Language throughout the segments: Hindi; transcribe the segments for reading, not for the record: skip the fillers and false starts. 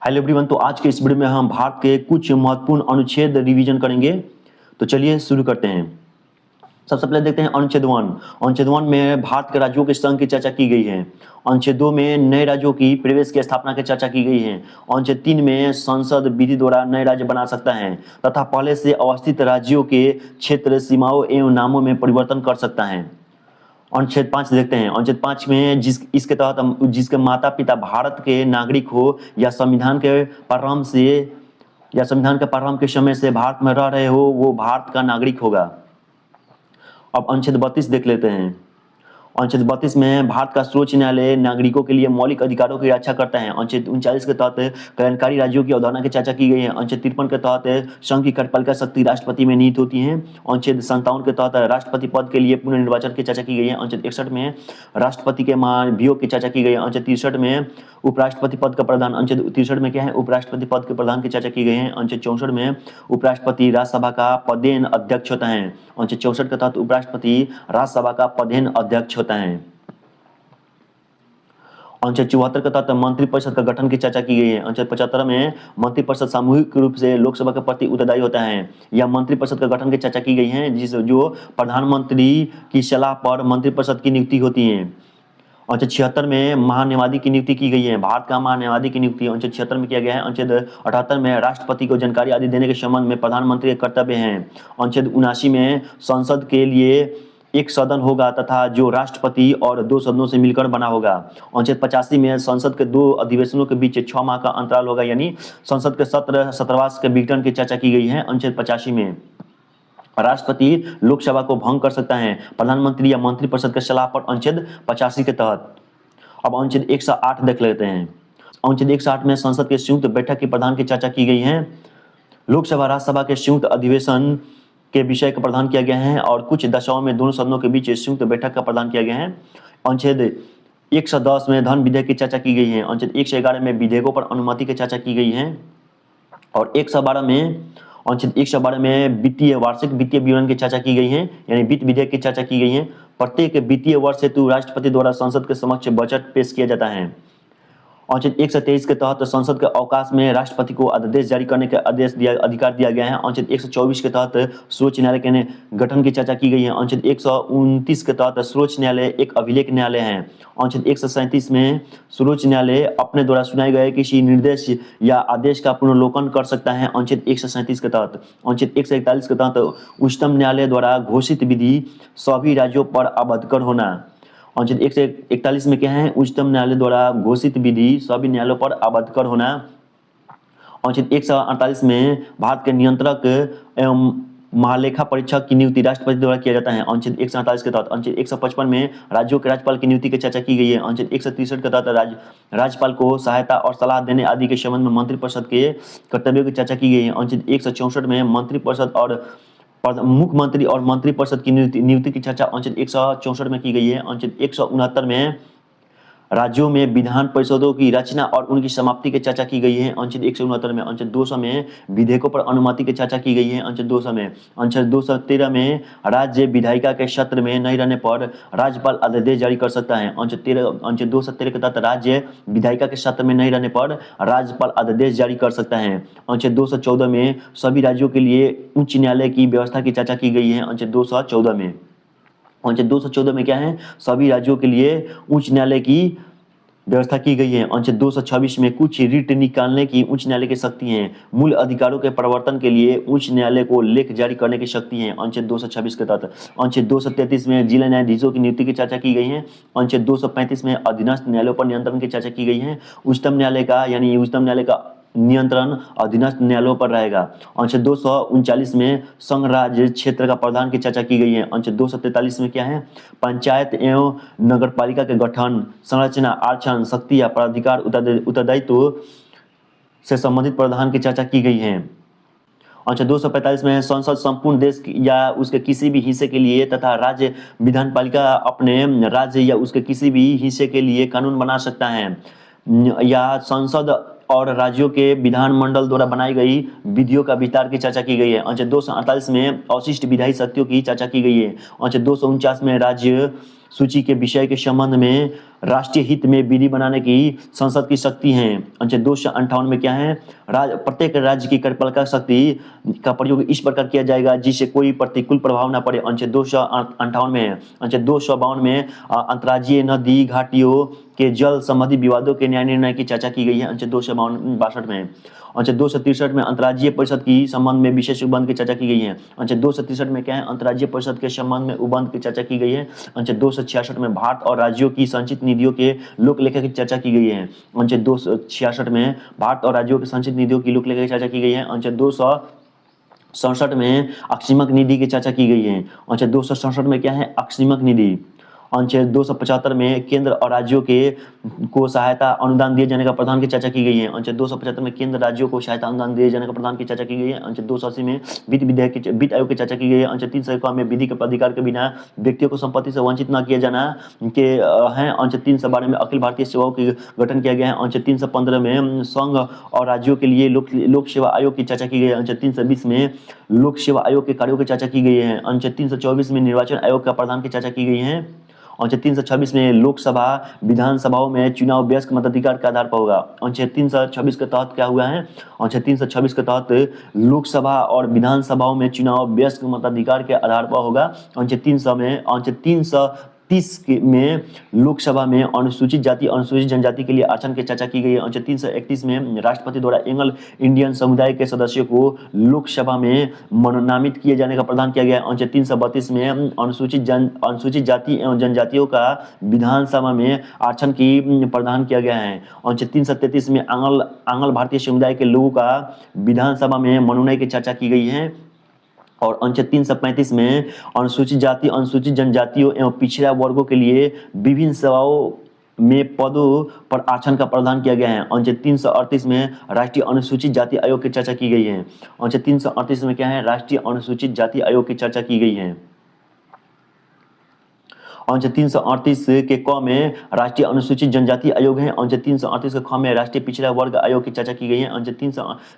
Hello everyone. तो आज के इस वीडियो में हम भारत के कुछ महत्वपूर्ण अनुच्छेद रिवीजन करेंगे। तो चलिए शुरू करते हैं। सबसे पहले देखते हैं अनुच्छेद 1। अनुच्छेद 1 में भारत के राज्यों के संघ की चर्चा की गई है। अनुच्छेद 2 में नए राज्यों की प्रवेश की स्थापना की चर्चा की गई है। अनुच्छेद 3 में संसद विधि द्वारा नए राज्य बना सकता है तथा पहले से अवस्थित राज्यों के क्षेत्र, सीमाओं एवं नामों में परिवर्तन कर सकता है। अनुच्छेद 5 देखते हैं। अनुच्छेद 5 में इसके तहत जिसके माता पिता भारत के नागरिक हो या संविधान के प्रारंभ के समय से भारत में रह रहे हो, वो भारत का नागरिक होगा। अब अनुच्छेद 32 देख लेते हैं। अनुच्छेद 32 में भारत का सर्वोच्च न्यायालय नागरिकों के लिए मौलिक अधिकारों की रक्षा करता है। अनुच्छेद 39 के तहत कल्याणकारी राज्यों की अवधारणा की चर्चा की गई है। अनुच्छेद 53 के तहत संघ की कार्यपालिका शक्ति राष्ट्रपति में निहित होती है। अनुच्छेद 57 के तहत राष्ट्रपति पद के लिए पुनर्निर्वाचन की चर्चा की गई है। अनुच्छेद 61 में राष्ट्रपति के महाभियोग की चर्चा की गई है। अनुच्छेद 63 में उपराष्ट्रपति पद का प्रधान अनुच्छेद 63 में क्या है, उपराष्ट्रपति पद के प्रधान की चर्चा की गई है। अनुच्छेद 64 में उपराष्ट्रपति राज्यसभा का पदेन अध्यक्ष होता है। अनुच्छेद 64 के तहत उपराष्ट्रपति राज्यसभा का पदेन अध्यक्ष होता है। अनुच्छेद 74 के तहत मंत्रिपरिषद का गठन की चर्चा की गई है। अनुच्छेद 75 में मंत्रिपरिषद सामूहिक रूप से लोकसभा के प्रति उत्तरदायी होता है। या मंत्रिपरिषद का गठन की चर्चा की गई है जो प्रधानमंत्री की सलाह पर मंत्रिपरिषद की नियुक्ति होती है। अनुच्छेद 76 में महान्यायवादी की नियुक्ति की गई है। भारत का महान्यायवादी की नियुक्ति अनुच्छेद 76 में किया गया है। अनुच्छेद 78 में राष्ट्रपति को जानकारी आदि देने के संबंध में प्रधानमंत्री के कर्तव्य हैं। अनुच्छेद 79 में संसद के लिए एक सदन होगा तथा जो राष्ट्रपति और दो सदनों से मिलकर बना होगा। अनुच्छेद 85 में संसद के दो अधिवेशनों के बीच 6 माह का अंतराल होगा, यानी संसद के सत्रवास के विघटन की चर्चा की गई है। अनुच्छेद 85 में राष्ट्रपति लोकसभा को भंग कर सकता है प्रधानमंत्री या मंत्रिपरिषद के सलाह पर, अनुच्छेद 85 के तहत। अब अनुच्छेद 108 देख लेते हैं। अनुच्छेद 108 में संसद के संयुक्त बैठक के प्रधान की चर्चा की गई है। लोकसभा राज्यसभा के संयुक्त अधिवेशन के विषय का प्रदान किया गया है और कुछ दशाओं में दोनों सदनों के बीच संयुक्त बैठक का प्रदान किया गया है। अनुच्छेद 110 में धन विधेयक की चर्चा की गई है। अनुच्छेद 111 में विधेयकों पर अनुमति की चर्चा की गई है। और 112 में अनुच्छेद 112 में वार्षिक वित्तीय विवरण की चर्चा की गई है, यानी वित्त विधेयक की चर्चा की गई है। प्रत्येक वित्तीय वर्ष हेतु राष्ट्रपति द्वारा संसद के समक्ष बजट पेश किया जाता है। अनुच्छेद 123 के तहत संसद के अवकाश में राष्ट्रपति को अध्यादेश जारी करने का अधिकार दिया गया है। अनुच्छेद 124 के तहत सर्वोच्च न्यायालय के गठन की चर्चा की गई है। अनुच्छेद 129 के तहत सर्वोच्च न्यायालय एक अभिलेख न्यायालय है। अनुच्छेद 137 में सर्वोच्च न्यायालय अपने द्वारा सुनाए गए किसी निर्देश या आदेश का पुनर्लोकन कर सकता है। अनुच्छेद 137 के तहत अनुच्छेद 141 के तहत उच्चतम न्यायालय द्वारा घोषित विधि सभी राज्यों पर अवधकर होना। अनुच्छेद 141 में क्या है, उच्चतम न्यायालय द्वारा घोषित विधि सभी न्यायालयों पर अवधकर होना। अनुच्छेद 148 में भारत के नियंत्रक एवं महालेखा परीक्षक की नियुक्ति राष्ट्रपति द्वारा किया जाता है। अनुच्छेद 147 के तहत अनुच्छेद 155 में राज्यों के राज्यपाल की नियुक्ति की चर्चा की गई है। अनुच्छेद 163 के तहत राज्यपाल को सहायता और सलाह देने आदि के संबंध में मंत्रिपरिषद के कर्तव्यों की चर्चा की गई है। अनुच्छेद 164 में मंत्रिपरिषद और मुख्यमंत्री और मंत्रिपरिषद की नियुक्ति की चर्चा अनुच्छेद 164 में की गई है। अनुच्छेद 169 में राज्यों में विधान परिषदों की रचना और उनकी समाप्ति की चर्चा की गई है। अनुच्छेद 169 में अनुच्छेद 200 में विधेयकों पर अनुमति की चर्चा की गई है। अनुच्छेद 200 में अनुच्छेद 213 में राज्य विधायिका के सत्र में नहीं रहने पर राज्यपाल अध्यादेश जारी कर सकता है। अनुच्छेद 213 के तहत राज्य विधायिका के सत्र में नहीं रहने पर राज्यपाल अध्यादेश जारी कर सकता है। अनुच्छेद 214 में सभी राज्यों के लिए उच्च न्यायालय की व्यवस्था की चर्चा की गई है। अनुच्छेद 214 में अनुच्छेद 214 में क्या है, सभी राज्यों के लिए उच्च न्यायालय की व्यवस्था की गई है। अनुच्छेद 226 में कुछ रिट निकालने की उच्च न्यायालय की शक्ति है। मूल अधिकारों के परिवर्तन के लिए उच्च न्यायालय को लेख जारी करने की शक्ति है। अनुच्छेद 226 के तहत अनुच्छेद 233 में जिला न्यायाधीशों की नियुक्ति की चर्चा की गई है। अनुच्छेद 235 में अधीनस्थ न्यायालयों पर नियंत्रण की चर्चा की गई है। उच्चतम न्यायालय का नियंत्रण अधीनस्थ न्यायालयों पर रहेगा। अनुच्छेद 239 में संघ राज्य क्षेत्र का प्रावधान की चर्चा की गई है। अनुच्छेद 243 में क्या है, पंचायत एवं नगरपालिका के गठन, संरचना, आरक्षण, शक्ति या प्राधिकार उत्तरदायित्व से संबंधित प्रावधान की चर्चा की गई है। अनुच्छेद 245 में संसद संपूर्ण देश या उसके किसी भी हिस्से के लिए तथा राज्य विधानपालिका अपने राज्य या उसके किसी भी हिस्से के लिए कानून बना सकता है। या संसद और राज्यों के विधानमंडल द्वारा बनाई गई विधियों का विस्तार की चर्चा की गई है। अनुच्छेद 248 में अवशिष्ट विधायी शक्तियों की चर्चा की गई है। अनुच्छेद 249 में राज्य सूची के विषय के संबंध में राष्ट्रीय हित में विधि बनाने की संसद की शक्ति है। अनुच्छेद 258 में क्या है, प्रत्येक राज्य की कार्यपालिका शक्ति का प्रयोग इस प्रकार किया जाएगा जिससे कोई प्रतिकूल प्रभाव न पड़े। अनुच्छेद 258 में है। अनुच्छेद 252 में अंतर्राज्यीय नदी घाटियों के जल संबंधी विवादों के न्याय निर्णय की चर्चा की गई है। अनुच्छेद 262 में। अनुच्छेद 263 में अंतर्राज्यीय परिषद की संबंध में विशेष उपबंध की चर्चा की गई है। अनुच्छेद 263 में क्या है, अंतर्राज्यीय परिषद के संबंध में उपबंध की चर्चा की गई है। अनुच्छेद 266 में भारत और राज्यों की संचित निधियों के लोकलेखा की चर्चा की गई है। अनुच्छेद 266 में भारत और राज्यों की संचित निधियों की लोकलेखा की चर्चा की गई है। अनुच्छेद 267 में अकस्मिक निधि की चर्चा की गई है। अनुच्छेद 267 में क्या है, अकस्मिक निधि। अनुच्छेद 275 में केंद्र और राज्यों के को सहायता अनुदान दिए जाने का प्रावधान की चर्चा की गई है। अनुच्छेद 275 में केंद्र राज्यों को सहायता अनुदान दिए जाने का प्रावधान की चर्चा की गई है। अनुच्छेद 280 में वित्त आयोग की चर्चा की गई है। अनुच्छेद 301 में विधि के अधिकार के बिना व्यक्तियों को संपत्ति से वंचित न किया जाना के हैं। अनुच्छेद 312 में अखिल भारतीय सेवाओं के गठन किया गया है। अनुच्छेद 315 में संघ और राज्यों के लिए लोक सेवा आयोग की चर्चा की गई है। अनुच्छेद 320 में लोक सेवा आयोग के कार्यों की चर्चा की गई है। अनुच्छेद 324 में निर्वाचन आयोग का प्रावधान की चर्चा की गई है। अनुच्छेद 326 में लोकसभा विधानसभाओं में चुनाव वयस्क मताधिकार के आधार पर होगा। अनुच्छेद 326 के तहत क्या हुआ है, अनुच्छेद 326 के तहत लोकसभा और विधानसभाओं में चुनाव वयस्क मताधिकार के आधार पर होगा। अनुच्छेद 330 में लोकसभा में अनुसूचित जाति अनुसूचित जनजाति के लिए आरक्षण की चर्चा की गई है। अनुच्छेद 331 में राष्ट्रपति द्वारा एंग्लो इंडियन समुदाय के सदस्यों को लोकसभा में मनोनीत किए जाने का प्रावधान किया गया है। अनुच्छेद 332 में अनुसूचित जाति एवं जनजातियों का विधानसभा में आरक्षण की प्रावधान किया गया है। अनुच्छेद 333 में आंग्ल भारतीय समुदाय के लोगों का विधानसभा में मनोनयन की चर्चा की गई है। और अनुच्छेद 335 में अनुसूचित जाति अनुसूचित जनजातियों एवं पिछड़ा वर्गों के लिए विभिन्न सेवाओं में पदों पर आरक्षण का प्रावधान किया गया है। अनुच्छेद 338 में राष्ट्रीय अनुसूचित जाति आयोग की चर्चा की गई है। अनुच्छेद 338 में क्या है, राष्ट्रीय अनुसूचित जाति आयोग की चर्चा की गई है। अनुच्छेद 338 के क में राष्ट्रीय अनुसूचित जनजाति आयोग है। अनुच्छेद 338 के ख में राष्ट्रीय पिछड़ा वर्ग आयोग की चर्चा की गई है। अनुच्छेद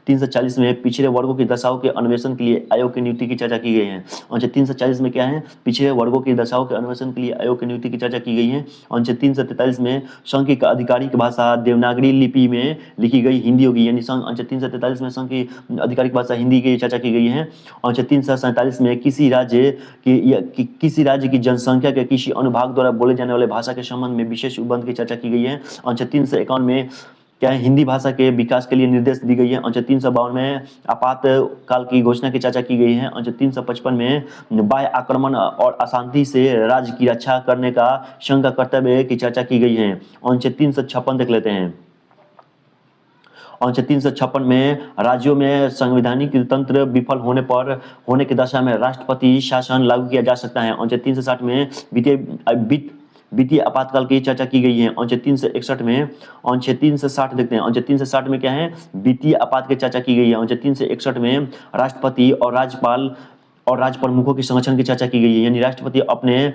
340 में पिछड़े वर्गों की दशाओं के अन्वेषण के लिए आयोग की नियुक्ति की चर्चा की गई है। अनुच्छेद 340 में क्या है, पिछड़े वर्गों की दशाओं के अन्वेषण के लिए आयोग की नियुक्ति की चर्चा की गई है। अनुच्छेद 343 में संघ की आधिकारिक भाषा देवनागरी लिपि में लिखी गई हिंदी होगी, यानी संघ। अनुच्छेद 343 में संघ की आधिकारिक भाषा हिंदी की चर्चा की गई है। अनुच्छेद 347 में किसी राज्य की जनसंख्या के किसी अनुभाग द्वारा बोले जाने वाले भाषा के संबंध में विशेष उपबंध की चर्चा की गई है। अनुच्छेद 351 में क्या है, हिंदी भाषा के विकास के लिए निर्देश दी गई है। अनुच्छेद 352 में आपातकाल की घोषणा की चर्चा की गई है। अनुच्छेद 355 में बाह्य आक्रमण और अशांति से राज्य की रक्षा करने का संघ का कर्तव्य की चर्चा की गई है। अनुच्छेद 356 देख लेते हैं। अनुच्छेद 356 में राज्यों में संवैधानिक तंत्र विफल होने की दशा में राष्ट्रपति शासन लागू किया जा सकता है। अनुच्छेद 360 में वित्तीय आपातकाल की चर्चा की गई है। अनुच्छेद 361 में अनुच्छेद 360 देखते हैं। अनुच्छेद 360 में क्या है, वित्तीय आपात की चर्चा की गई है। अनुच्छेद 361 में राष्ट्रपति और राज्यपाल और राज्य प्रमुखों के संरक्षण की चर्चा की गई है, यानी राष्ट्रपति अपने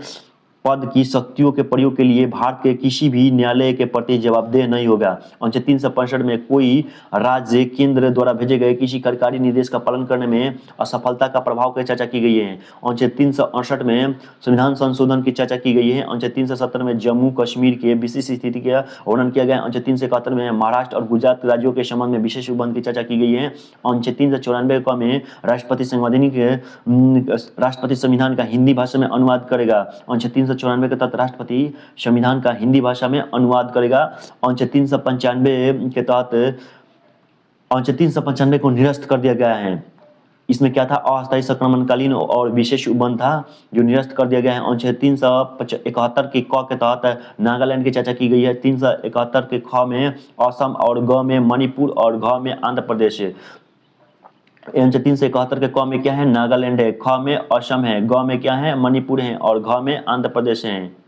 पद की शक्तियों के प्रयोग के लिए भारत के किसी भी न्यायालय के प्रति जवाबदेह नहीं होगा। अनुच्छेद 365 में कोई राज्य केंद्र द्वारा भेजे गए किसी कार्यकारी निर्देश का पालन करने में असफलता का प्रभाव की चर्चा की गई है। अनुच्छेद 368 में संविधान संशोधन की चर्चा की गई है। अनुच्छेद 370 में जम्मू कश्मीर के विशिष्ट स्थिति का वर्णन किया गया है। अनुच्छेद 371 में महाराष्ट्र और गुजरात राज्यों के संबंध में विशेष उपबंध की चर्चा की गई है। अनुच्छेद 394 में राष्ट्रपति संविधान का हिंदी भाषा में अनुवाद करेगा। अनुच्छेद 394 के तहत राष्ट्रपति संविधान का हिंदी भाषा में अनुवाद करेगा। अनुच्छेद 395 के तहत अनुच्छेद 395 को निरस्त कर दिया गया है। इसमें क्या था, अस्थायी संक्रमणकालीन और विशेष उपबंध था जो निरस्त कर दिया गया है। अनुच्छेद 371 के क के तहत नागालैंड की चर्चा की गई है। 371 के ख में असम और ग में मणिपुर और घ में आंध्र प्रदेश। अनुच्छेद 371 के क में क्या है, नागालैंड है, ख में असम है, ग में क्या है, मणिपुर है और घ में आंध्र प्रदेश है।